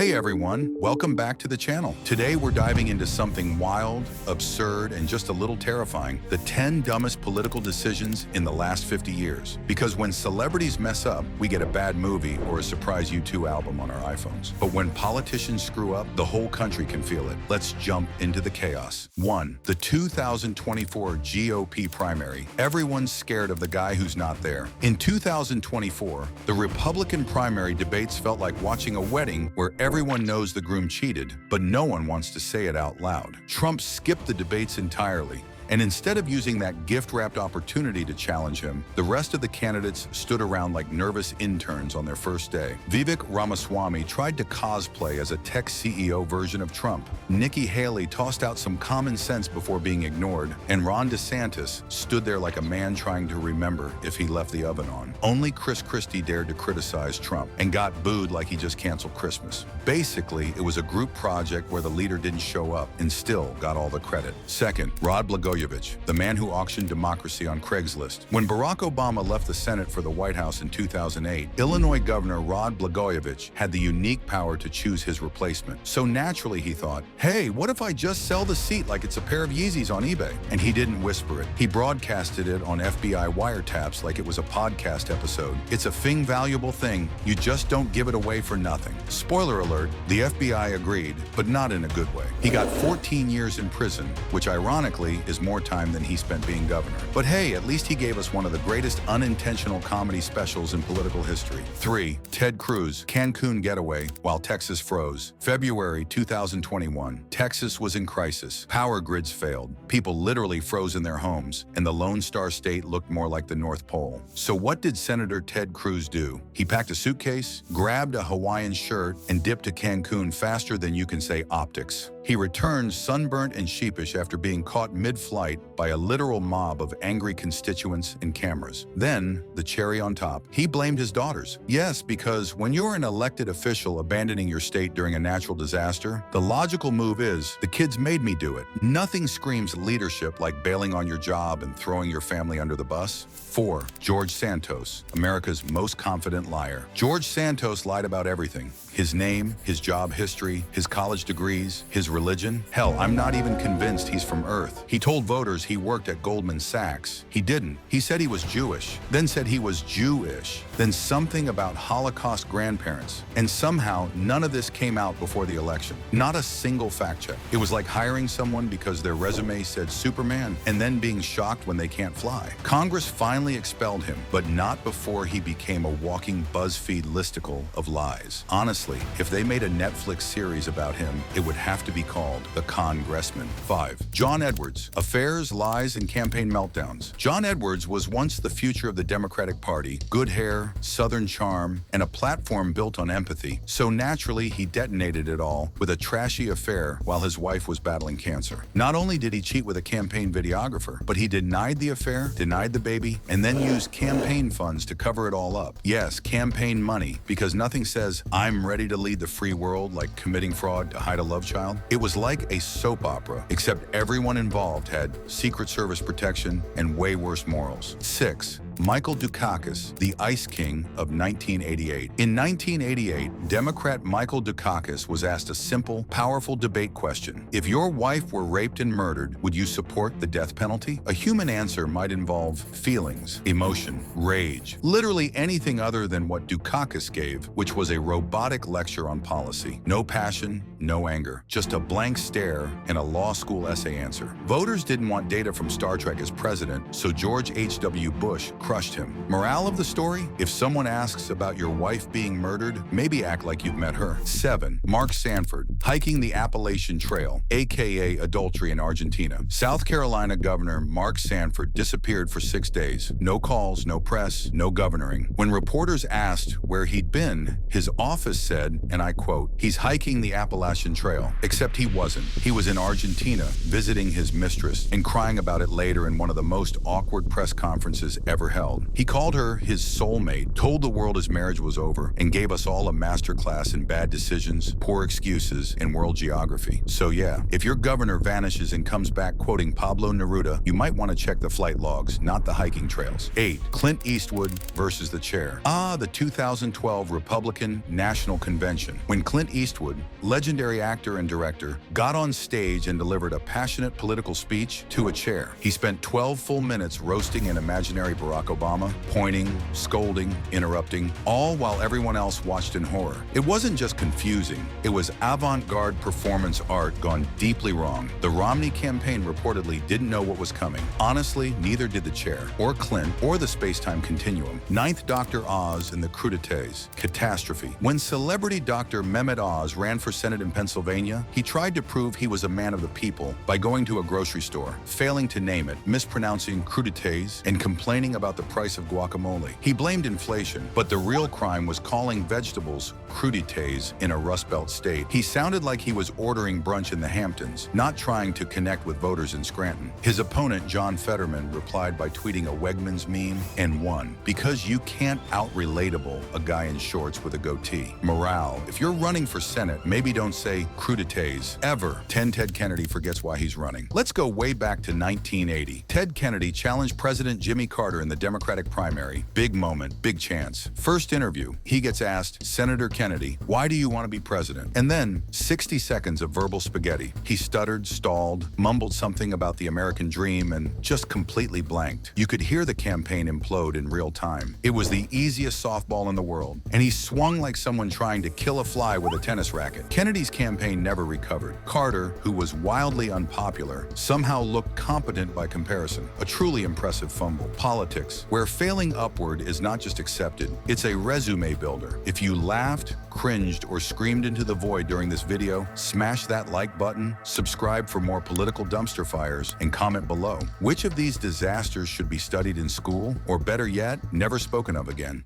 Hey everyone, welcome back to the channel. Today we're diving into something wild, absurd, and just a little terrifying. The 10 dumbest political decisions in the last 50 years. Because when celebrities mess up, we get a bad movie or a surprise U2 album on our iPhones. But when politicians screw up, the whole country can feel it. Let's jump into the chaos. 1. The 2024 GOP primary. Everyone's scared of the guy who's not there. In 2024, the Republican primary debates felt like watching a wedding where everyone knows the groom cheated, but no one wants to say it out loud. Trump skipped the debates entirely. And instead of using that gift-wrapped opportunity to challenge him, the rest of the candidates stood around like nervous interns on their first day. Vivek Ramaswamy tried to cosplay as a tech CEO version of Trump. Nikki Haley tossed out some common sense before being ignored, and Ron DeSantis stood there like a man trying to remember if he left the oven on. Only Chris Christie dared to criticize Trump and got booed like he just canceled Christmas. Basically, it was a group project where the leader didn't show up and still got all the credit. Second, Rod Blagojevich, the man who auctioned democracy on Craigslist. When Barack Obama left the Senate for the White House in 2008, Illinois Governor Rod Blagojevich had the unique power to choose his replacement. So naturally he thought, hey, what if I just sell the seat like it's a pair of Yeezys on eBay? And he didn't whisper it. He broadcasted it on FBI wiretaps like it was a podcast episode. It's a valuable thing. You just don't give it away for nothing. Spoiler alert, the FBI agreed, but not in a good way. He got 14 years in prison, which ironically is more time than he spent being governor. But hey, at least he gave us one of the greatest unintentional comedy specials in political history. 3. Ted Cruz, Cancun getaway while Texas froze. February 2021. Texas was in crisis. Power grids failed. People literally froze in their homes, and the Lone Star State looked more like the North Pole. So what did Senator Ted Cruz do? He packed a suitcase, grabbed a Hawaiian shirt, and dipped to Cancun faster than you can say optics. He returned sunburnt and sheepish after being caught mid-flight by a literal mob of angry constituents and cameras. Then, the cherry on top, he blamed his daughters. Yes, because when you're an elected official abandoning your state during a natural disaster, the logical move is, the kids made me do it. Nothing screams leadership like bailing on your job and throwing your family under the bus. 4. George Santos, America's most confident liar. George Santos lied about everything. His name, his job history, his college degrees, his religion. Hell, I'm not even convinced he's from Earth. He told voters he worked at Goldman Sachs. He didn't. He said he was Jewish, then said he was Jewish, then something about Holocaust grandparents. And somehow, none of this came out before the election. Not a single fact check. It was like hiring someone because their resume said Superman and then being shocked when they can't fly. Congress finally expelled him, but not before he became a walking BuzzFeed listicle of lies. Honestly, if they made a Netflix series about him, it would have to be called The Congressman. 5. John Edwards, affairs, lies, and campaign meltdowns. John Edwards was once the future of the Democratic Party. Good hair, Southern charm, and a platform built on empathy. So naturally, he detonated it all with a trashy affair while his wife was battling cancer. Not only did he cheat with a campaign videographer, but he denied the affair, denied the baby, and then used campaign funds to cover it all up. Yes, campaign money, because nothing says, I'm ready to lead the free world like committing fraud to hide a love child. It was like a soap opera, except everyone involved had Secret Service protection and way worse morals. 6. Michael Dukakis, the Ice King of 1988. In 1988, Democrat Michael Dukakis was asked a simple, powerful debate question. If your wife were raped and murdered, would you support the death penalty? A human answer might involve feelings, emotion, rage, literally anything other than what Dukakis gave, which was a robotic lecture on policy. No passion, no anger, just a blank stare and a law school essay answer. Voters didn't want data from Star Trek as president, so George H.W. Bush crushed him. Morale of the story? If someone asks about your wife being murdered, maybe act like you've met her. 7. Mark Sanford, hiking the Appalachian Trail, aka adultery in Argentina. South Carolina Governor Mark Sanford disappeared for 6 days. No calls, no press, no governoring. When reporters asked where he'd been, his office said, and I quote, he's hiking the Appalachian Trail. Except he wasn't. He was in Argentina, visiting his mistress, and crying about it later in one of the most awkward press conferences ever held. He called her his soulmate, told the world his marriage was over, and gave us all a masterclass in bad decisions, poor excuses, and world geography. So yeah, if your governor vanishes and comes back quoting Pablo Neruda, you might want to check the flight logs, not the hiking trails. 8. Clint Eastwood versus the chair. The 2012 Republican National Convention, when Clint Eastwood, legendary actor and director, got on stage and delivered a passionate political speech to a chair. He spent 12 full minutes roasting an imaginary Barack Obama, pointing, scolding, interrupting, all while everyone else watched in horror. It wasn't just confusing, it was avant-garde performance art gone deeply wrong. The Romney campaign reportedly didn't know what was coming. Honestly, neither did the chair, or Clint, or the space-time continuum. 9th Dr. Oz and the crudetes, catastrophe. When celebrity Dr. Mehmet Oz ran for Senate in Pennsylvania, he tried to prove he was a man of the people by going to a grocery store, failing to name it, mispronouncing crudetes, and complaining about the price of guacamole. He blamed inflation, but the real crime was calling vegetables crudetes in a Rust Belt state. He sounded like he was ordering brunch in the Hamptons, not trying to connect with voters in Scranton. His opponent, John Fetterman, replied by tweeting a Wegmans meme and won. Because you can't out-relatable a guy in shorts with a goatee. Morale. If you're running for Senate, maybe don't say crudetes ever. 10. Ted Kennedy forgets why he's running. Let's go way back to 1980. Ted Kennedy challenged President Jimmy Carter in the Democratic primary. Big moment, big chance. First interview, he gets asked, Senator Kennedy, why do you want to be president? And then 60 seconds of verbal spaghetti. He stuttered, stalled, mumbled something about the American dream, and just completely blanked. You could hear the campaign implode in real time. It was the easiest softball in the world, and he swung like someone trying to kill a fly with a tennis racket. Kennedy's campaign never recovered. Carter, who was wildly unpopular, somehow looked competent by comparison. A truly impressive fumble. Politics, where failing upward is not just accepted, it's a resume builder. If you laughed, cringed, or screamed into the void during this video, smash that like button, subscribe for more political dumpster fires, and comment below. Which of these disasters should be studied in school, or better yet, never spoken of again?